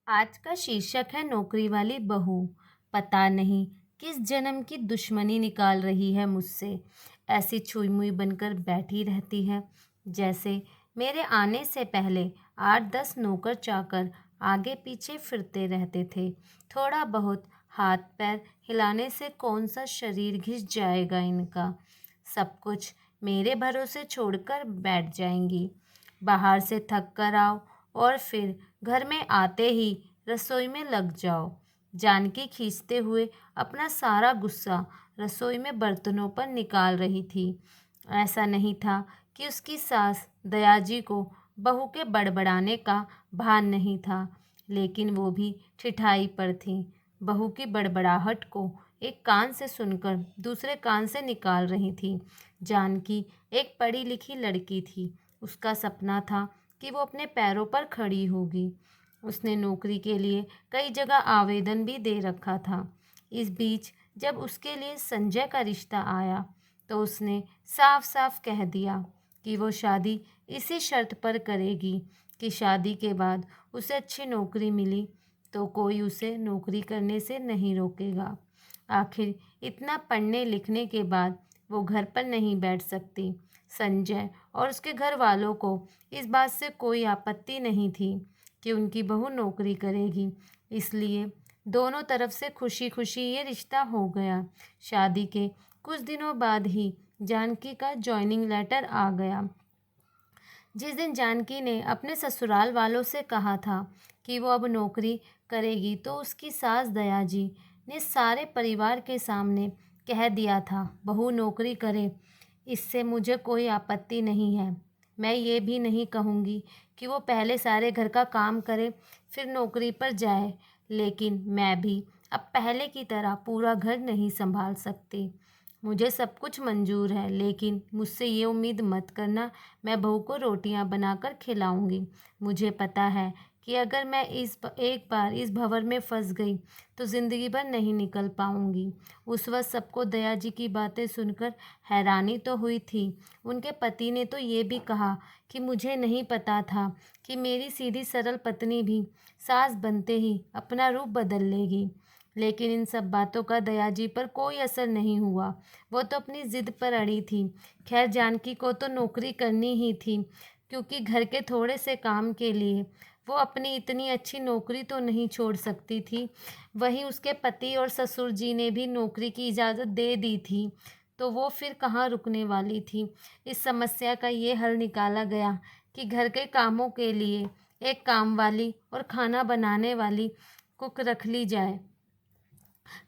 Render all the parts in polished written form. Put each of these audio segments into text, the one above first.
आज का शीर्षक है नौकरी वाली बहू। पता नहीं किस जन्म की दुश्मनी निकाल रही है मुझसे। ऐसी छुई मुई बनकर बैठी रहती है जैसे मेरे आने से पहले 8-10 नौकर चाकर आगे पीछे फिरते रहते थे। थोड़ा बहुत हाथ पैर हिलाने से कौन सा शरीर घिस जाएगा इनका। सब कुछ मेरे भरोसे छोड़कर बैठ जाएंगी। बाहर से थक कर आओ और फिर घर में आते ही रसोई में लग जाओ। जानकी खींचते हुए अपना सारा गुस्सा रसोई में बर्तनों पर निकाल रही थी। ऐसा नहीं था कि उसकी सास दयाजी को बहू के बड़बड़ाने का भान नहीं था, लेकिन वो भी ठिठाई पर थी। बहू की बड़बड़ाहट को एक कान से सुनकर दूसरे कान से निकाल रही थी। जानकी एक पढ़ी लिखी लड़की थी। उसका सपना था कि वो अपने पैरों पर खड़ी होगी। उसने नौकरी के लिए कई जगह आवेदन भी दे रखा था। इस बीच जब उसके लिए संजय का रिश्ता आया तो उसने साफ साफ कह दिया कि वो शादी इसी शर्त पर करेगी कि शादी के बाद उसे अच्छी नौकरी मिली तो कोई उसे नौकरी करने से नहीं रोकेगा। आखिर इतना पढ़ने लिखने के बाद वो घर पर नहीं बैठ सकती। संजय और उसके घर वालों को इस बात से कोई आपत्ति नहीं थी कि उनकी बहू नौकरी करेगी, इसलिए दोनों तरफ से खुशी खुशी ये रिश्ता हो गया। शादी के कुछ दिनों बाद ही जानकी का जॉइनिंग लेटर आ गया। जिस दिन जानकी ने अपने ससुराल वालों से कहा था कि वो अब नौकरी करेगी तो उसकी सास दयाजी ने सारे परिवार के सामने कह दिया था, बहू नौकरी करे, इससे मुझे कोई आपत्ति नहीं है। मैं ये भी नहीं कहूँगी कि वो पहले सारे घर का काम करे फिर नौकरी पर जाए, लेकिन मैं भी अब पहले की तरह पूरा घर नहीं संभाल सकती। मुझे सब कुछ मंजूर है, लेकिन मुझसे ये उम्मीद मत करना मैं बहू को रोटियां बनाकर खिलाऊंगी। मुझे पता है कि अगर मैं एक बार इस भंवर में फंस गई तो ज़िंदगी भर नहीं निकल पाऊंगी। उस वक्त सबको दया जी की बातें सुनकर हैरानी तो हुई थी। उनके पति ने तो ये भी कहा कि मुझे नहीं पता था कि मेरी सीधी सरल पत्नी भी सास बनते ही अपना रूप बदल लेगी। लेकिन इन सब बातों का दयाजी पर कोई असर नहीं हुआ। वो तो अपनी ज़िद पर अड़ी थी। खैर जानकी को तो नौकरी करनी ही थी, क्योंकि घर के थोड़े से काम के लिए वो अपनी इतनी अच्छी नौकरी तो नहीं छोड़ सकती थी। वहीं उसके पति और ससुर जी ने भी नौकरी की इजाज़त दे दी थी, तो वो फिर कहाँ रुकने वाली थी। इस समस्या का ये हल निकाला गया कि घर के कामों के लिए एक काम वाली और खाना बनाने वाली कुक रख ली जाए।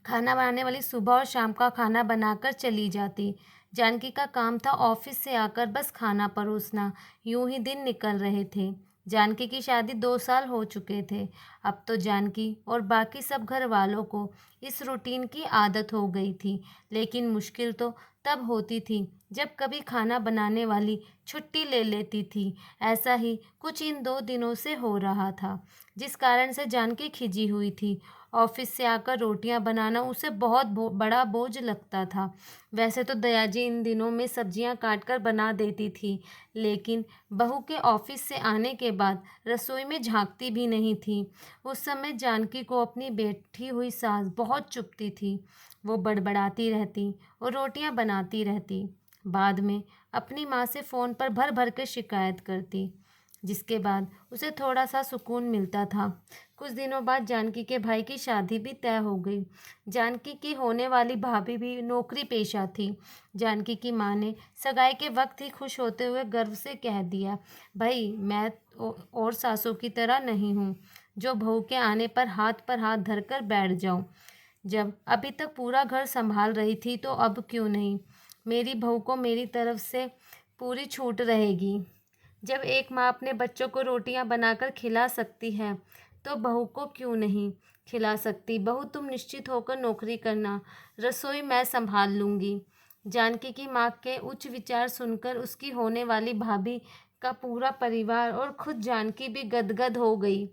खाना बनाने वाली सुबह और शाम का खाना बनाकर चली जाती। जानकी का काम था ऑफिस से आकर बस खाना परोसना। यूं ही दिन निकल रहे थे। जानकी की शादी 2 साल हो चुके थे। अब तो जानकी और बाकी सब घर वालों को इस रूटीन की आदत हो गई थी, लेकिन मुश्किल तो तब होती थी जब कभी खाना बनाने वाली छुट्टी ले लेती थी। ऐसा ही कुछ इन 2 दिनों से हो रहा था, जिस कारण से जानकी खिजी हुई थी। ऑफिस से आकर रोटियां बनाना उसे बहुत बड़ा बोझ लगता था। वैसे तो दयाजी इन दिनों में सब्जियां काट कर बना देती थी, लेकिन बहू के ऑफिस से आने के बाद रसोई में झांकती भी नहीं थी। उस समय जानकी को अपनी बैठी हुई सास बहुत चुभती थी। वो बड़बड़ाती रहती और रोटियां बनाती रहती। बाद में अपनी माँ से फ़ोन पर भर भर के शिकायत करती, जिसके बाद उसे थोड़ा सा सुकून मिलता था। कुछ दिनों बाद जानकी के भाई की शादी भी तय हो गई। जानकी की होने वाली भाभी भी नौकरी पेशा थी। जानकी की माँ ने सगाई के वक्त ही खुश होते हुए गर्व से कह दिया, भाई मैं और सासों की तरह नहीं हूँ जो बहू के आने पर हाथ धरकर बैठ जाऊँ। जब अभी तक पूरा घर संभाल रही थी तो अब क्यों नहीं। मेरी बहू को मेरी तरफ से पूरी छूट रहेगी। जब एक माँ अपने बच्चों को रोटियां बनाकर खिला सकती है तो बहू को क्यों नहीं खिला सकती। बहू तुम निश्चित होकर नौकरी करना, रसोई मैं संभाल लूँगी। जानकी की माँ के उच्च विचार सुनकर उसकी होने वाली भाभी का पूरा परिवार और खुद जानकी भी गदगद हो गई।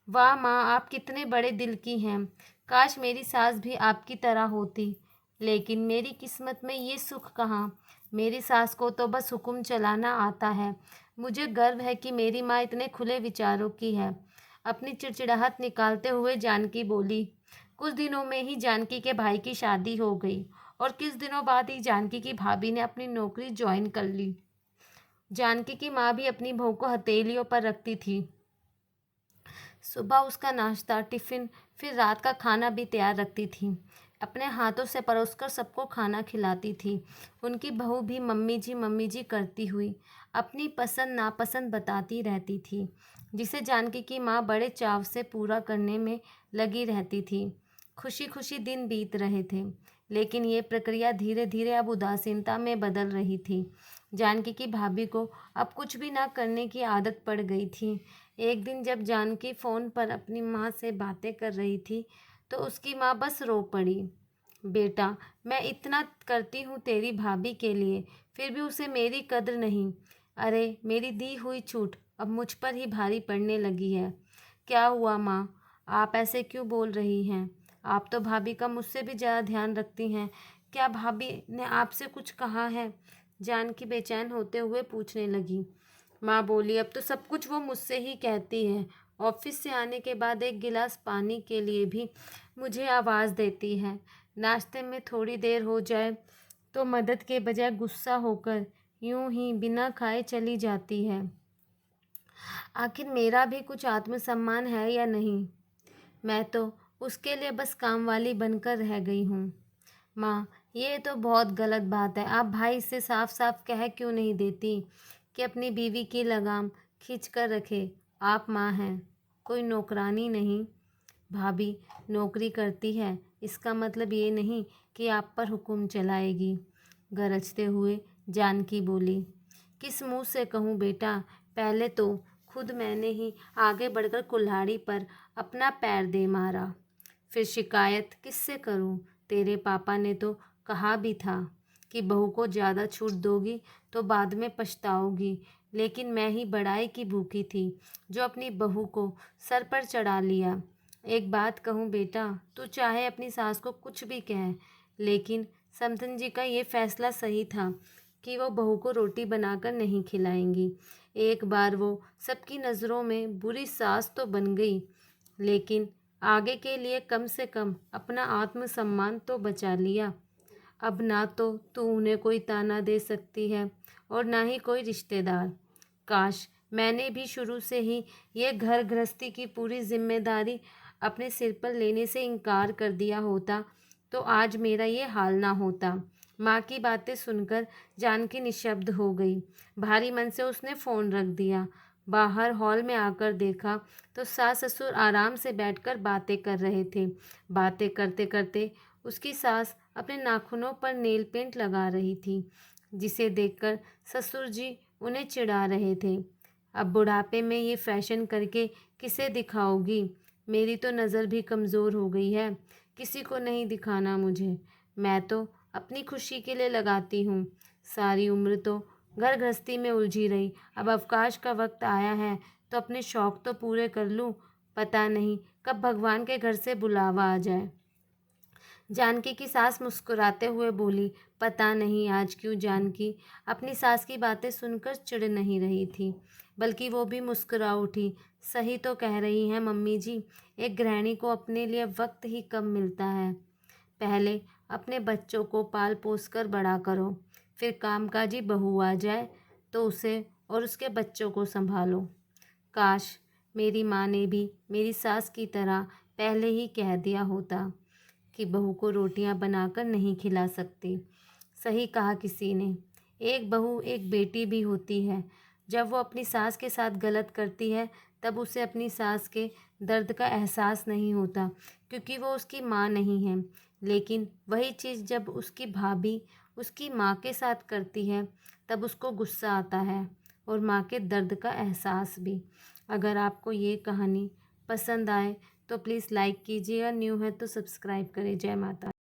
वाह माँ, आप कितने बड़े दिल की हैं। काश मेरी सास भी आपकी तरह होती, लेकिन मेरी किस्मत में ये सुख कहाँ। मेरी सास को तो बस हुक्म चलाना आता है। मुझे गर्व है कि मेरी माँ इतने खुले विचारों की है। अपनी चिड़चिड़ाहट निकालते हुए जानकी बोली। कुछ दिनों में ही जानकी के भाई की शादी हो गई और कुछ दिनों बाद ही जानकी की भाभी ने अपनी नौकरी ज्वाइन कर ली। जानकी की माँ भी अपनी बहू को हथेलियों पर रखती थी। सुबह उसका नाश्ता, टिफ़िन, फिर रात का खाना भी तैयार रखती थी। अपने हाथों से परोसकर सबको खाना खिलाती थी। उनकी बहू भी मम्मी जी करती हुई अपनी पसंद नापसंद बताती रहती थी, जिसे जानकी की माँ बड़े चाव से पूरा करने में लगी रहती थी। खुशी खुशी दिन बीत रहे थे, लेकिन ये प्रक्रिया धीरे धीरे अब उदासीनता में बदल रही थी। जानकी की भाभी को अब कुछ भी ना करने की आदत पड़ गई थी। एक दिन जब जानकी फ़ोन पर अपनी माँ से बातें कर रही थी, तो उसकी माँ बस रो पड़ी। बेटा, मैं इतना करती हूँ तेरी भाभी के लिए, फिर भी उसे मेरी कद्र नहीं। अरे, मेरी दी हुई छूट अब मुझ पर ही भारी पड़ने लगी है। क्या हुआ माँ? आप ऐसे क्यों बोल रही हैं? आप तो भाभी का मुझसे भी ज़्यादा ध्यान रखती हैं। क्या भाभी ने आपसे कुछ कहा है? जानकी बेचैन होते हुए पूछने लगी। माँ बोली, अब तो सब कुछ वो मुझसे ही कहती है। ऑफिस से आने के बाद एक गिलास पानी के लिए भी मुझे आवाज़ देती है। नाश्ते में थोड़ी देर हो जाए तो मदद के बजाय गुस्सा होकर यूं ही बिना खाए चली जाती है। आखिर मेरा भी कुछ आत्मसम्मान है या नहीं? मैं तो उसके लिए बस कामवाली बनकर रह गई हूँ। माँ, ये तो बहुत गलत बात है। आप भाई से साफ साफ कह क्यों नहीं देती कि अपनी बीवी की लगाम खींच कर रखे? आप माँ हैं, कोई नौकरानी नहीं। भाभी नौकरी करती है, इसका मतलब ये नहीं कि आप पर हुक्म चलाएगी। गरजते हुए जानकी बोली। किस मुंह से कहूँ बेटा? पहले तो खुद मैंने ही आगे बढ़कर कुल्हाड़ी पर अपना पैर दे मारा, फिर शिकायत किससे करूं? तेरे पापा ने तो कहा भी था कि बहू को ज़्यादा छूट दोगी तो बाद में पछताओगी, लेकिन मैं ही बड़ाई की भूखी थी जो अपनी बहू को सर पर चढ़ा लिया। एक बात कहूँ बेटा, तू चाहे अपनी सास को कुछ भी कह, लेकिन समधन जी का ये फैसला सही था कि वो बहू को रोटी बनाकर नहीं खिलाएंगी। एक बार वो सबकी नज़रों में बुरी सास तो बन गई, लेकिन आगे के लिए कम से कम अपना आत्मसम्मान तो बचा लिया। अब ना तो तू उन्हें कोई ताना दे सकती है और ना ही कोई रिश्तेदार। काश मैंने भी शुरू से ही ये घर गृहस्थी की पूरी जिम्मेदारी अपने सिर पर लेने से इनकार कर दिया होता, तो आज मेरा ये हाल ना होता। माँ की बातें सुनकर जानकी निशब्द हो गई। भारी मन से उसने फ़ोन रख दिया। बाहर हॉल में आकर देखा तो सास ससुर आराम से बैठकर बातें कर रहे थे। बातें करते करते उसकी सास अपने नाखूनों पर नेल पेंट लगा रही थी, जिसे देखकर ससुर जी उन्हें चिढ़ा रहे थे। अब बुढ़ापे में ये फैशन करके किसे दिखाओगी? मेरी तो नज़र भी कमज़ोर हो गई है, किसी को नहीं दिखाना मुझे। मैं तो अपनी खुशी के लिए लगाती हूँ। सारी उम्र तो घर गृहस्थी में उलझी रही, अब अवकाश का वक्त आया है तो अपने शौक़ तो पूरे कर लूँ। पता नहीं कब भगवान के घर से बुलावा आ जाए। जानकी की सास मुस्कुराते हुए बोली। पता नहीं आज क्यों जानकी अपनी सास की बातें सुनकर चिढ़ नहीं रही थी, बल्कि वो भी मुस्कुरा उठी। सही तो कह रही हैं मम्मी जी, एक गृहिणी को अपने लिए वक्त ही कम मिलता है। पहले अपने बच्चों को पाल पोस कर बड़ा करो, फिर कामकाजी बहू आ जाए तो उसे और उसके बच्चों को संभालो। काश मेरी माँ ने भी मेरी सास की तरह पहले ही कह दिया होता कि बहू को रोटियां बनाकर नहीं खिला सकती। सही कहा किसी ने, एक बहू एक बेटी भी होती है। जब वो अपनी सास के साथ गलत करती है तब उसे अपनी सास के दर्द का एहसास नहीं होता, क्योंकि वो उसकी माँ नहीं है। लेकिन वही चीज़ जब उसकी भाभी उसकी माँ के साथ करती है तब उसको गुस्सा आता है और माँ के दर्द का एहसास भी। अगर आपको ये कहानी पसंद आए तो प्लीज़ लाइक कीजिए और न्यू है तो सब्सक्राइब करें। जय माता।